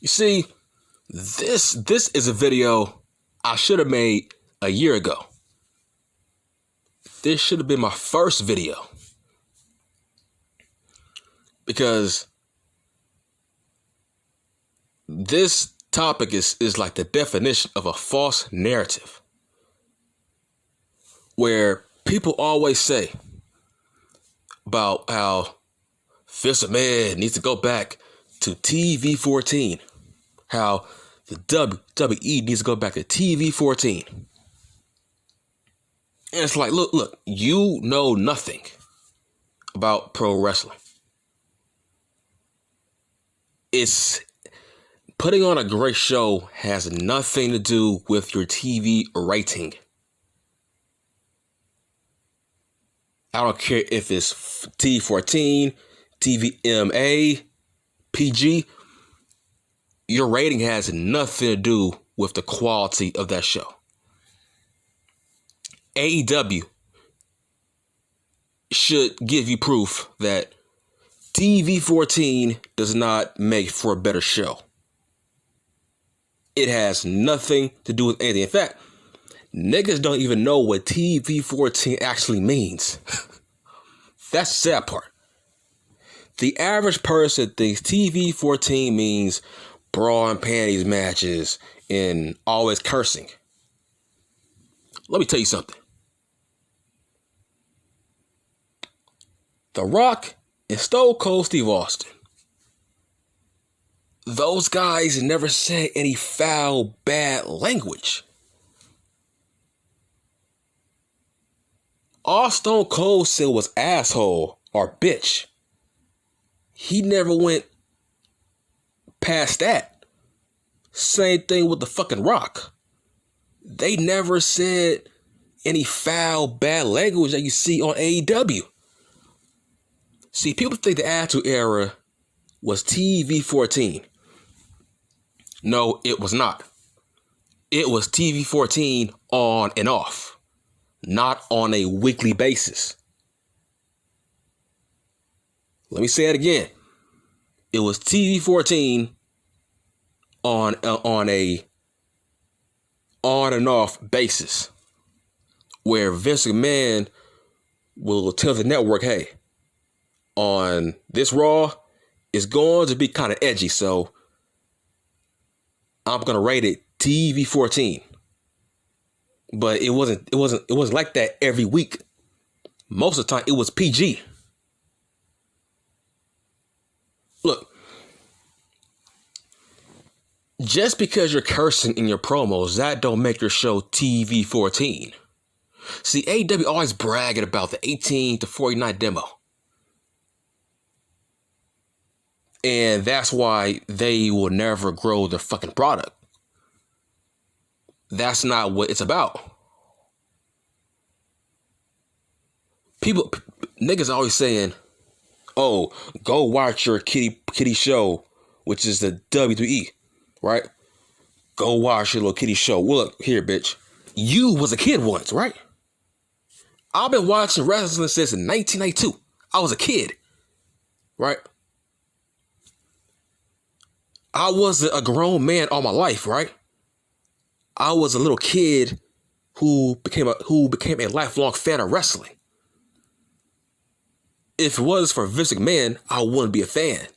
You see, this is a video I should have made a year ago. This should have been my first video. Because this topic is like the definition of a false narrative. Where people always say about how Vince McMahon needs to go back to TV-14. How the WWE needs to go back to TV-14. And it's like, look, you know nothing about pro wrestling. It's putting on a great show has nothing to do with your TV rating. I don't care if it's T14, TVMA, PG. Your rating has nothing to do with the quality of that show. AEW should give you proof that TV-14 does not make for a better show. It has nothing to do with anything. In fact, niggas don't even know what TV-14 actually means. That's the sad part. The average person thinks TV-14 means bra and panties matches and always cursing. Let me tell you something. The Rock and Stone Cold Steve Austin. Those guys never said any foul, bad language. All Stone Cold said was asshole or bitch. He never went past that. Same thing with the fucking Rock. They never said any foul, bad language that you see on AEW. See, people think the Attitude Era was TV-14. No, it was not. It was TV-14 on and off. Not on a weekly basis. Let me say it again. It was TV-14 on a on and off basis. Where Vince McMahon will tell the network, hey, on this Raw, it's going to be kind of edgy, so I'm gonna rate it TV-14. But it wasn't like that every week. Most of the time it was PG. Look, just because you're cursing in your promos, that don't make your show TV-14. See, AEW always bragging about the 18 to 49 demo. And that's why they will never grow their fucking product. That's not what it's about. Niggas always saying, oh, go watch your kitty show, which is the WWE, right? Go watch your little kitty show. Well, look, here, bitch. You was a kid once, right? I've been watching wrestling since 1992. I was a kid, right? I wasn't a grown man all my life, right? I was a little kid who became a lifelong fan of wrestling. If it was for Vince McMahon, I wouldn't be a fan,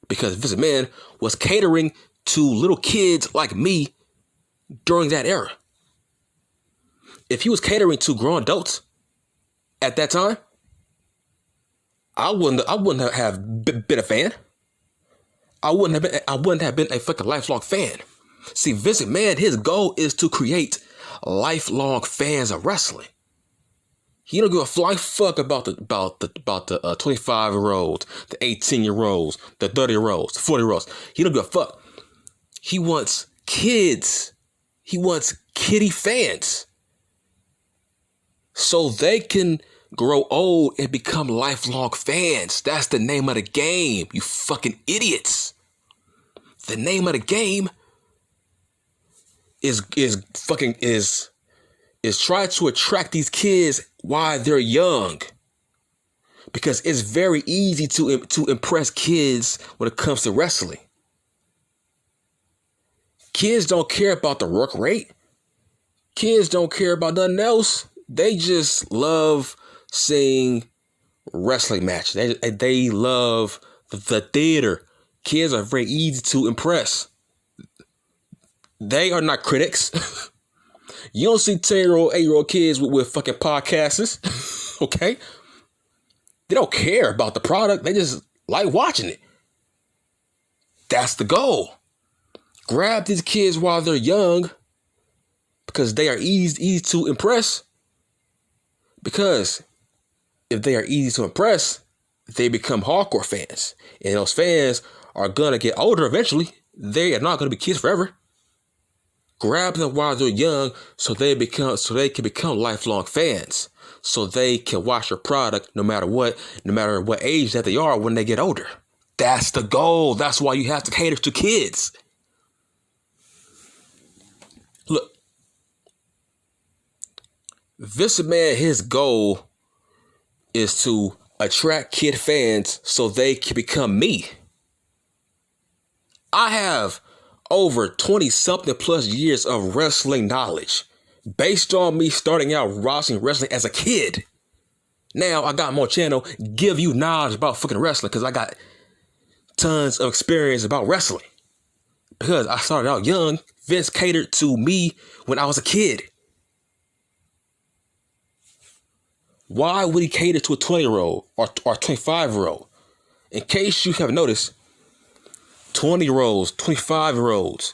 because Vince McMahon was catering to little kids like me during that era. If he was catering to grown adults at that time, I wouldn't have been a fan. I wouldn't have been a fucking lifelong fan. See, Vince McMahon, his goal is to create lifelong fans of wrestling. He don't give a flying fuck about the 25-year-olds, the 18-year-olds, the 30-year-olds, the 40-year-olds. He don't give a fuck. He wants kids. He wants kiddie fans, so they can grow old and become lifelong fans. That's the name of the game, you fucking idiots. The name of the game is try to attract these kids while they're young, because it's very easy to impress kids when it comes to wrestling. Kids don't care about the work rate. Kids don't care about nothing else. They just love seeing wrestling matches. They love the theater. Kids are very easy to impress. They are not critics. You don't see 10-year-old, 8-year-old kids with fucking podcasts. Okay? They don't care about the product. They just like watching it. That's the goal. Grab these kids while they're young because they are easy to impress. Because if they are easy to impress, they become hardcore fans. And those fans are going to get older eventually. They are not going to be kids forever. Grab them while they're young so they can become lifelong fans. So they can watch your product no matter what age that they are when they get older. That's the goal. That's why you have to cater to kids. Look, Vince McMahon, his goal is to attract kid fans so they can become me. I have over 20-something plus years of wrestling knowledge based on me starting out watching wrestling as a kid. Now I got my channel, give you knowledge about fucking wrestling because I got tons of experience about wrestling. Because I started out young, Vince catered to me when I was a kid. Why would he cater to a 20-year-old or 25-year-old? In case you have noticed, 20-year-olds, 25-year-olds,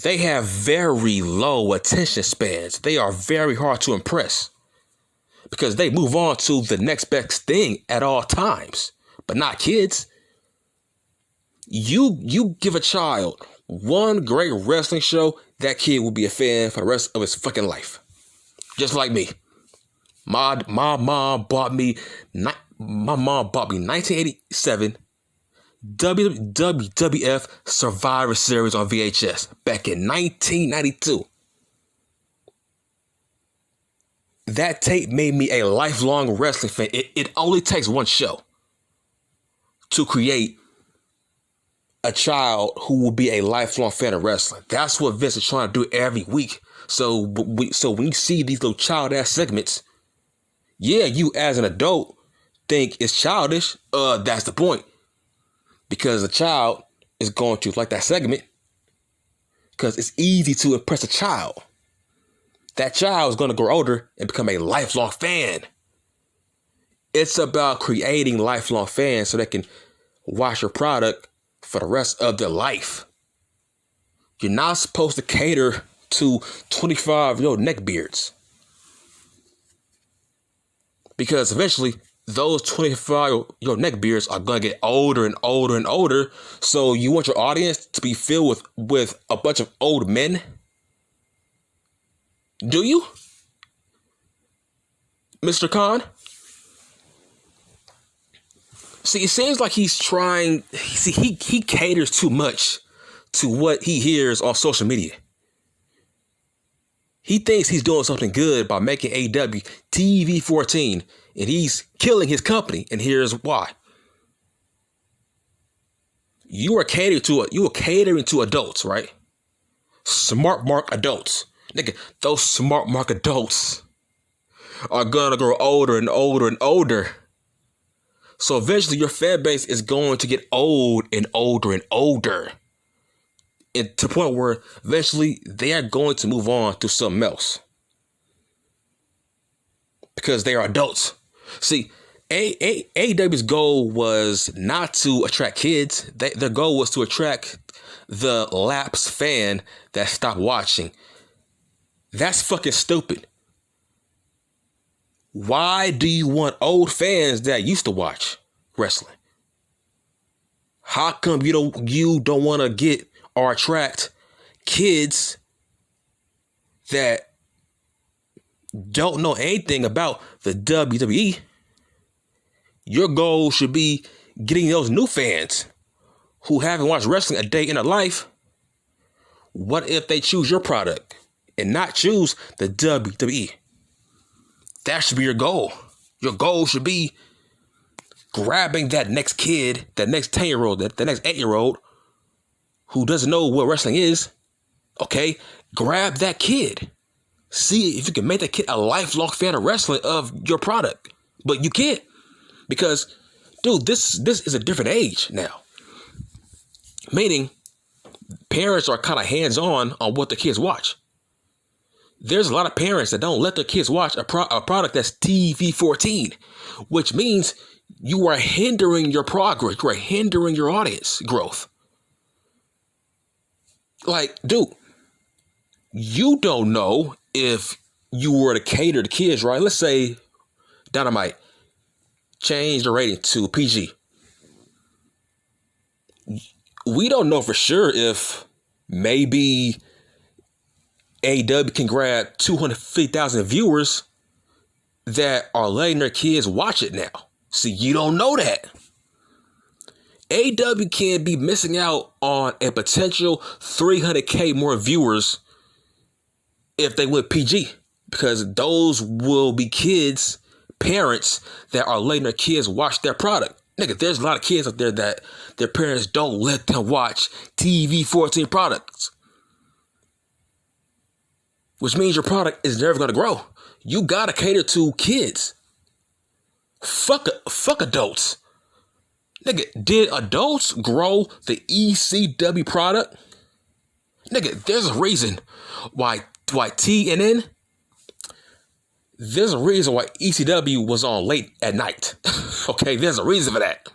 they have very low attention spans. They are very hard to impress because they move on to the next best thing at all times, but not kids. You give a child one great wrestling show, that kid will be a fan for the rest of his fucking life. Just like me. My mom bought me 1987 WWF Survivor Series on VHS back in 1992. That tape made me a lifelong wrestling fan. It only takes one show to create a child who will be a lifelong fan of wrestling. That's what Vince is trying to do every week. So when you see these little child-ass segments, yeah, you as an adult think it's childish. That's the point. Because a child is going to like that segment because it's easy to impress a child. That child is going to grow older and become a lifelong fan. It's about creating lifelong fans so they can watch your product for the rest of their life. You're not supposed to cater to 25-year-old neckbeards. Because eventually, those 25-year-old neckbeards are going to get older and older and older. So you want your audience to be filled with a bunch of old men? Do you? Mr. Khan? See, it seems like he's trying. See, he caters too much to what he hears on social media. He thinks he's doing something good by making AEW TV-14, and he's killing his company. And here's why: you are catering to adults, right? Smart mark adults, nigga. Those smart mark adults are gonna grow older and older and older. So eventually your fan base is going to get old and older and older. And to the point where eventually they are going to move on to something else. Because they are adults. See, AEW's goal was not to attract kids. Their goal was to attract the lapsed fan that stopped watching. That's fucking stupid. Why do you want old fans that used to watch wrestling? How come you don't want to get or attract kids that don't know anything about the WWE? Your goal should be getting those new fans who haven't watched wrestling a day in their life. What if they choose your product and not choose the WWE? That should be your goal. Your goal should be grabbing that next kid, that next 10-year-old, that next 8-year-old who doesn't know what wrestling is, Okay? Grab that kid. See if you can make that kid a lifelong fan of wrestling of your product. But you can't. Because, dude, this is a different age now. Meaning, parents are kind of hands-on on what the kids watch. There's a lot of parents that don't let their kids watch a product that's TV-14, which means you are hindering your progress. You are hindering your audience growth. Like, dude, you don't know if you were to cater to kids, right? Let's say Dynamite changed the rating to PG. We don't know for sure if maybe AEW can grab 250,000 viewers that are letting their kids watch it now. See, you don't know that. AEW can be missing out on a potential 300K more viewers if they went PG, because those will be kids, parents that are letting their kids watch their product. Nigga, there's a lot of kids out there that their parents don't let them watch TV-14 products. Which means your product is never going to grow. You got to cater to kids. Fuck adults. Nigga, did adults grow the ECW product? Nigga, there's a reason why TNN, there's a reason why ECW was on late at night. Okay, there's a reason for that.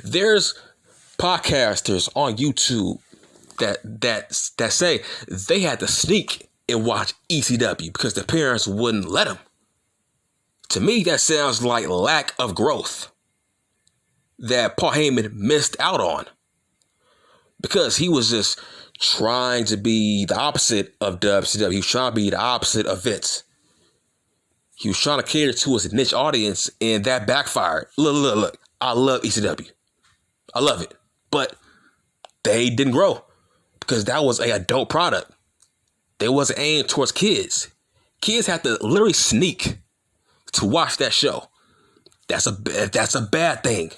There's podcasters on YouTube that say they had to sneak and watch ECW because their parents wouldn't let them. To me, that sounds like lack of growth that Paul Heyman missed out on, because he was just trying to be the opposite of WCW. He was trying to be the opposite of Vince. He was trying to cater to his niche audience, and that backfired. Look. I love ECW. I love it. But they didn't grow because that was an adult product. They wasn't aimed towards kids. Kids have to literally sneak to watch that show. That's a bad thing.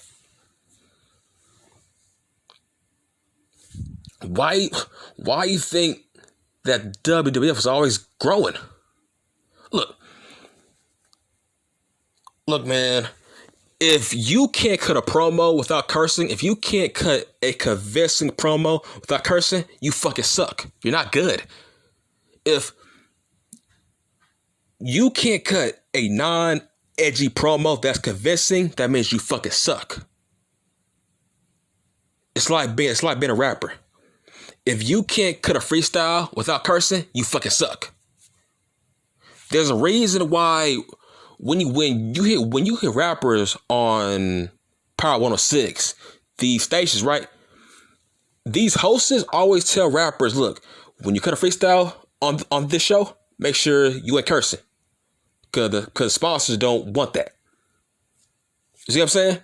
Why you think that WWF was always growing? Look, man. If you can't cut a promo without cursing, if you can't cut a convincing promo without cursing, you fucking suck. You're not good. If you can't cut a non-edgy promo that's convincing, that means you fucking suck. It's like being a rapper. If you can't cut a freestyle without cursing, you fucking suck. There's a reason why when you hear rappers on Power 106, these stations, right? These hosts always tell rappers, look, when you cut a freestyle on this show, make sure you ain't cursing, because sponsors don't want that. You see what I'm saying?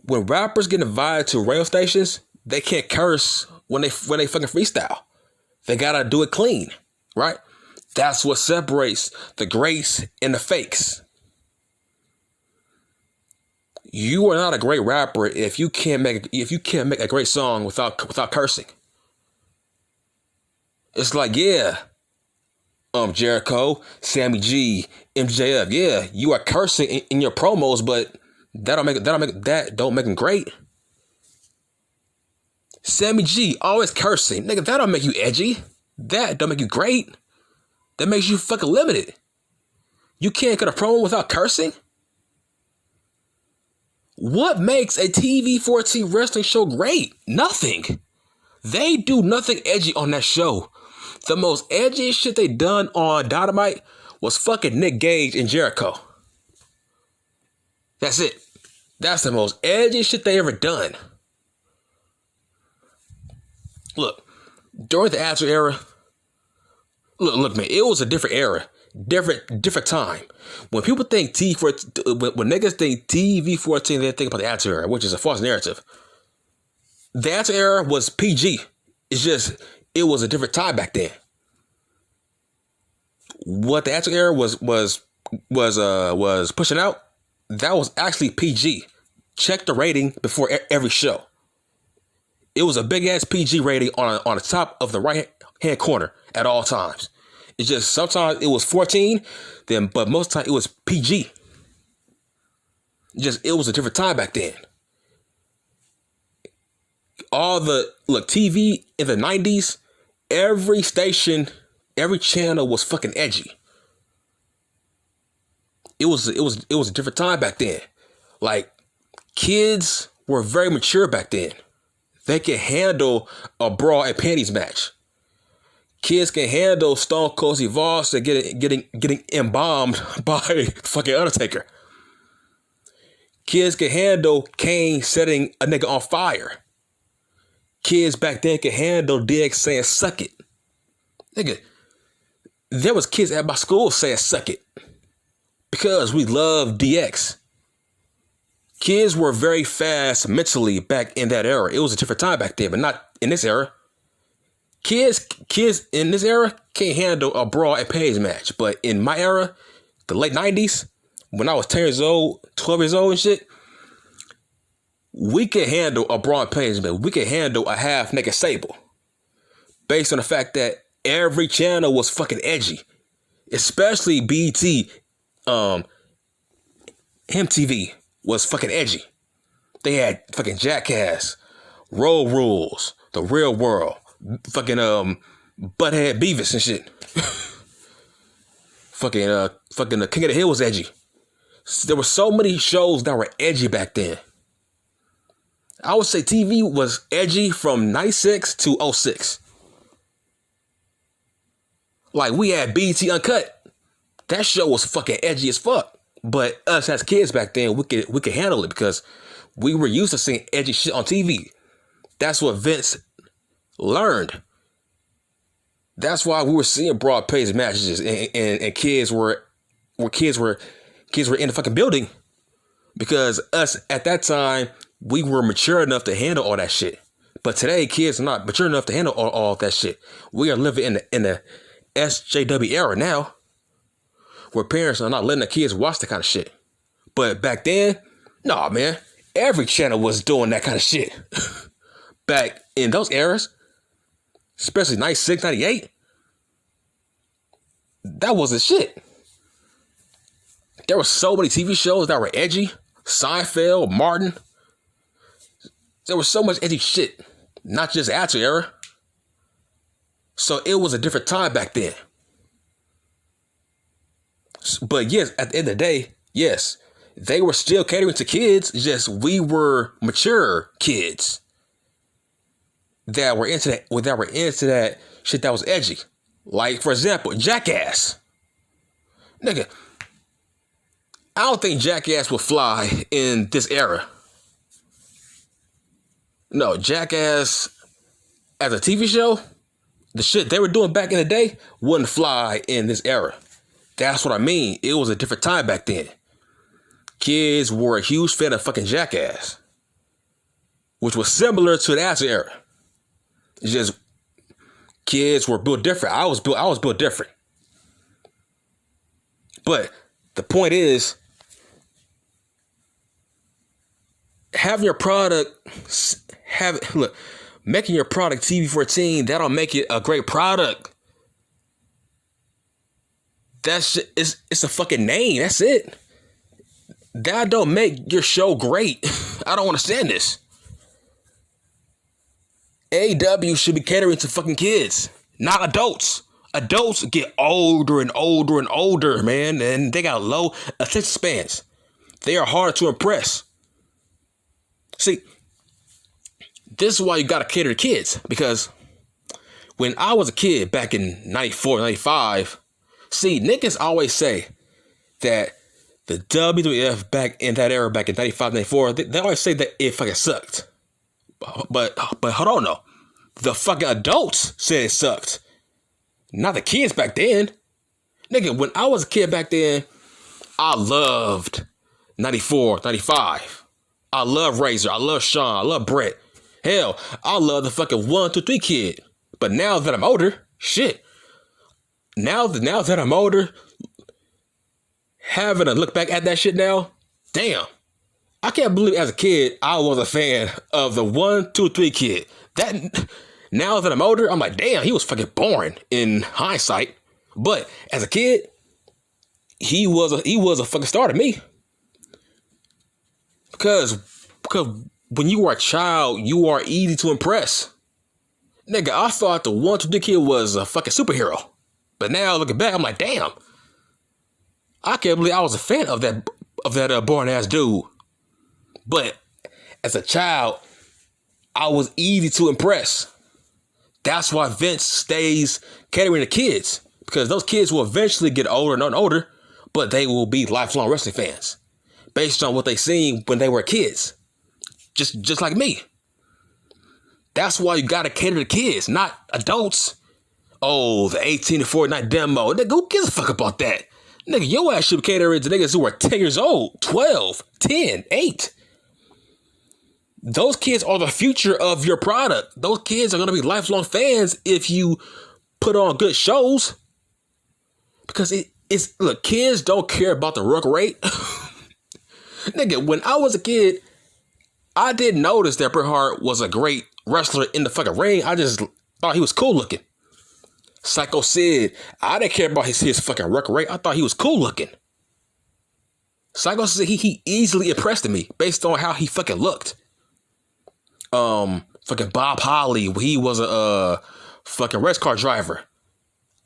When rappers get invited to radio stations, they can't curse when they fucking freestyle. They gotta do it clean, right? That's what separates the greats and the fakes. You are not a great rapper if you can't make a great song without cursing. It's like, yeah, Jericho, Sammy G, MJF, yeah, you are cursing in your promos, but that don't make them great. Sammy G always cursing, nigga. That don't make you edgy. That don't make you great. That makes you fucking limited. You can't cut a promo without cursing? What makes a TV-14 wrestling show great? Nothing. They do nothing edgy on that show. The most edgy shit they done on Dynamite was fucking Nick Gage and Jericho. That's it. That's the most edgy shit they ever done. Look, during the Attitude Era, look, man, it was a different era, different time. When people think when niggas think TV-14, they think about the Attitude Era, which is a false narrative. The Attitude Era was PG. It's just, it was a different time back then. What the Attitude Era was pushing out, that was actually PG. Check the rating before every show. It was a big ass PG rating on the top of the right hand corner at all times. It's just sometimes it was 14, but most of the time it was PG. It was a different time back then. TV in the 90s, every station, every channel was fucking edgy. It was a different time back then. Like, kids were very mature back then. They could handle a bra and panties match. Kids can handle Stone Cold Steve Austin getting embalmed by fucking Undertaker. Kids can handle Kane setting a nigga on fire. Kids back then could handle DX saying suck it. Nigga, there was kids at my school saying suck it. Because we love DX. Kids were very fast mentally back in that era. It was a different time back then, but not in this era. Kids in this era can't handle a bra and panties match. But in my era, the late 90s, when I was 10 years old, 12 years old and shit, we could handle a bra and panties match. We could handle a half naked Sable. Based on the fact that every channel was fucking edgy. Especially BT, MTV was fucking edgy. They had fucking Jackass, Road Rules, The Real World, fucking Butthead Beavis and shit. fucking the King of the Hill was edgy. There were so many shows that were edgy back then. I would say TV was edgy from 96 to 06. Like, we had BT Uncut. That show was fucking edgy as fuck. But us as kids back then, we could handle it because we were used to seeing edgy shit on TV. That's what Vince learned. That's why we were seeing broad page matches and kids were in the fucking building. Because us at that time, we were mature enough to handle all that shit. But today, kids are not mature enough to handle all that shit. We are living in the SJW era now, where parents are not letting their kids watch that kind of shit. But back then, nah, man, every channel was doing that kind of shit. Back in those eras, especially 96, 98, that wasn't shit. There were so many TV shows that were edgy. Seinfeld, Martin. There was so much edgy shit. Not just Attitude Era. So it was a different time back then. But yes, at the end of the day, yes, they were still catering to kids. Just we were mature kids that were into that shit that was edgy. Like, for example, Jackass. Nigga, I don't think Jackass would fly in this era. No, Jackass as a TV show, the shit they were doing back in the day wouldn't fly in this era. That's what I mean. It was a different time back then. Kids were a huge fan of fucking Jackass, which was similar to the Attitude Era. It's just kids were built different. I was built different. But the point is, having your product, making your product TV-14, that'll make it a great product. It's a fucking name. That's it. That don't make your show great. I don't understand this. AEW should be catering to fucking kids, not adults. Adults get older and older and older, man, and they got low attention spans. They are hard to impress. See, this is why you gotta cater to kids, because when I was a kid back in 94, 95, see, niggas always say that the WWF back in that era, back in 95, 94, they always say that it fucking sucked. But hold on though. The fucking adults said it sucked. Not the kids back then. Nigga, when I was a kid back then, I loved 94, 95. I love Razor. I love Sean. I love Brett. Hell, I love the fucking 1, 2, 3 kid. But now that I'm older, shit. Now that I'm older, having to look back at that shit now, damn. I can't believe as a kid, I was a fan of the 1, 2, 3 kid. That now that I'm older, I'm like, damn, he was fucking boring in hindsight. But as a kid, he was a fucking star to me. Because when you were a child, you are easy to impress. Nigga, I thought the one two kid was a fucking superhero. But now looking back, I'm like, damn. I can't believe I was a fan of that boring ass dude. But as a child, I was easy to impress. That's why Vince stays catering to kids. Because those kids will eventually get older and older, but they will be lifelong wrestling fans. Based on what they seen when they were kids. Just like me. That's why you gotta cater to kids, not adults. Oh, the 18 to 49 demo. Nigga, who gives a fuck about that? Nigga, your ass should be catering to niggas who are 10 years old, 12, 10, 8. Those kids are the future of your product. Those kids are going to be lifelong fans if you put on good shows. Because look, kids don't care about the work rate. Nigga, when I was a kid, I didn't notice that Bret Hart was a great wrestler in the fucking ring. I just thought he was cool looking. Psycho Sid, I didn't care about his fucking work rate. I thought he was cool looking. Psycho Sid, he easily impressed me based on how he fucking looked. Fucking Bob Holly, he was a fucking race car driver.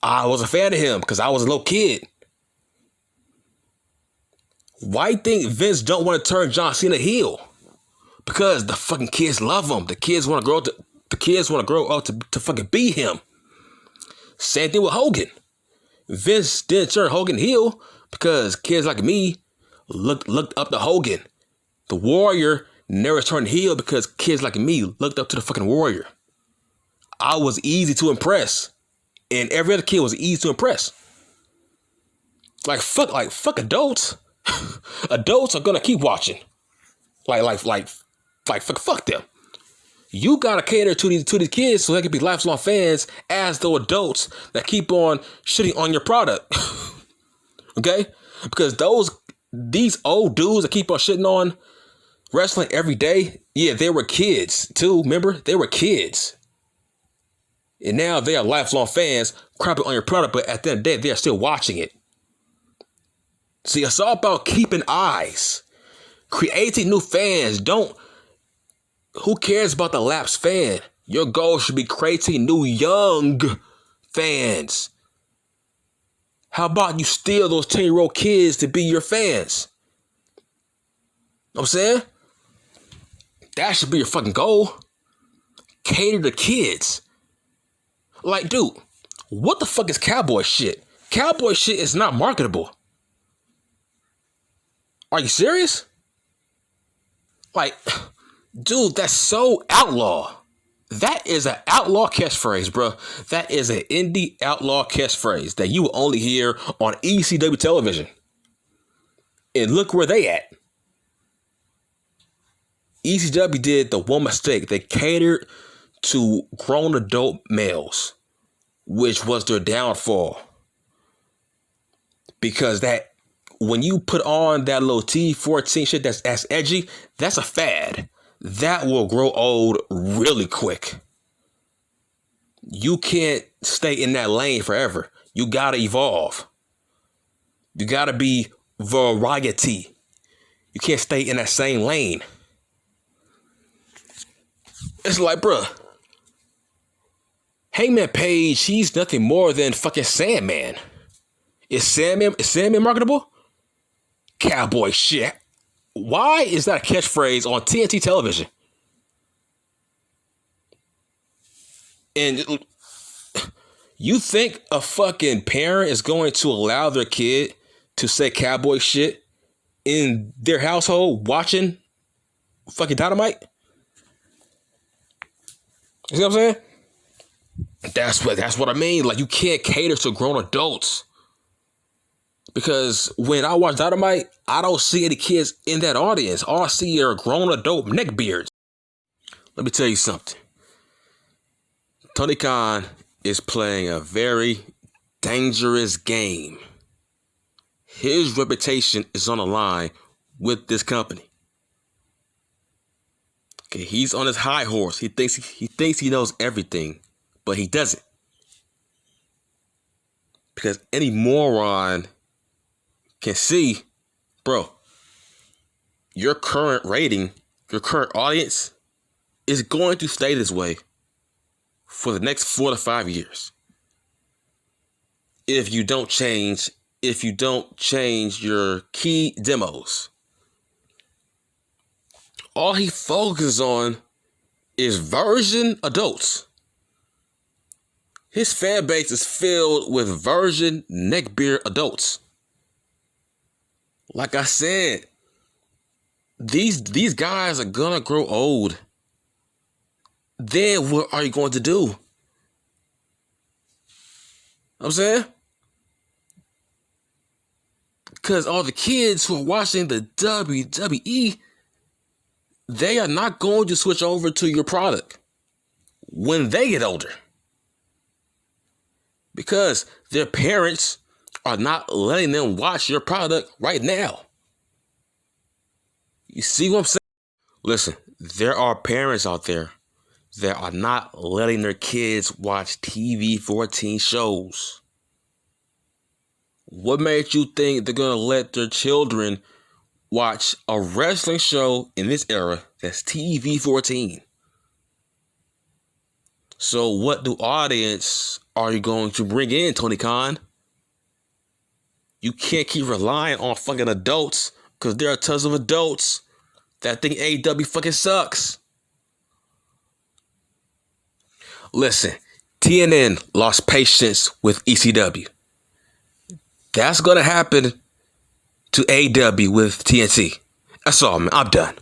I was a fan of him because I was a little kid. Why you think Vince don't want to turn John Cena heel? Because the fucking kids love him. The kids want to grow up to fucking be him. Same thing with Hogan. Vince didn't turn Hogan heel because kids like me looked up to Hogan. The Warrior never turned heel because kids like me looked up to the fucking Warrior. I was easy to impress. And every other kid was easy to impress. Like fuck adults. Adults are gonna keep watching. Fuck them. You gotta cater to these kids so they can be lifelong fans as the adults that keep on shitting on your product. Okay? Because these old dudes that keep on shitting on wrestling every day, yeah, they were kids too, remember? They were kids. And now they are lifelong fans crapping on your product, but at the end of the day, they are still watching it. See, it's all about keeping eyes. Creating new fans. Who cares about the lapsed fan? Your goal should be creating new young fans. How about you steal those 10-year-old kids to be your fans? Know what I'm saying? That should be your fucking goal. Cater to kids. Like, dude, what the fuck is cowboy shit? Cowboy shit is not marketable. Are you serious? Like, dude, that's so outlaw. That is an outlaw catchphrase, bro. That is an indie outlaw catchphrase that you will only hear on ECW television. And look where they at. ECW did the one mistake. They catered to grown adult males, which was their downfall. Because that when you put on that little TV-14 shit that's edgy, that's a fad. That will grow old really quick. You can't stay in that lane forever. You gotta evolve. You gotta be variety. You can't stay in that same lane. It's like, bruh, Hangman Page, he's nothing more than fucking Sandman. Is Sandman marketable? Cowboy shit. Why is that a catchphrase on TNT television? And you think a fucking parent is going to allow their kid to say cowboy shit in their household watching fucking Dynamite? You see what I'm saying? That's what I mean. Like, you can't cater to grown adults. Because when I watch Dynamite, I don't see any kids in that audience. All I see are grown adult neckbeards. Let me tell you something. Tony Khan is playing a very dangerous game. His reputation is on the line with this company. Okay, he's on his high horse. He thinks he knows everything, but he doesn't. Because any moron can see, bro, your current rating, your current audience is going to stay this way for the next 4 to 5 years. If you don't change your key demos. All he focuses on is virgin adults. His fan base is filled with virgin neckbeard adults. Like I said, these guys are gonna grow old. Then what are you going to do? I'm saying? Because all the kids who are watching the WWE, they are not going to switch over to your product when they get older. Because their parents are not letting them watch your product right now. You see what I'm saying? Listen, there are parents out there that are not letting their kids watch TV-14 shows. What made you think they're going to let their children watch a wrestling show in this era that's TV-14? So what new audience are you going to bring in, Tony Khan? You can't keep relying on fucking adults, because there are tons of adults that think AEW fucking sucks. Listen, TNN lost patience with ECW. That's going to happen to AEW with TNT. That's all, man. I'm done.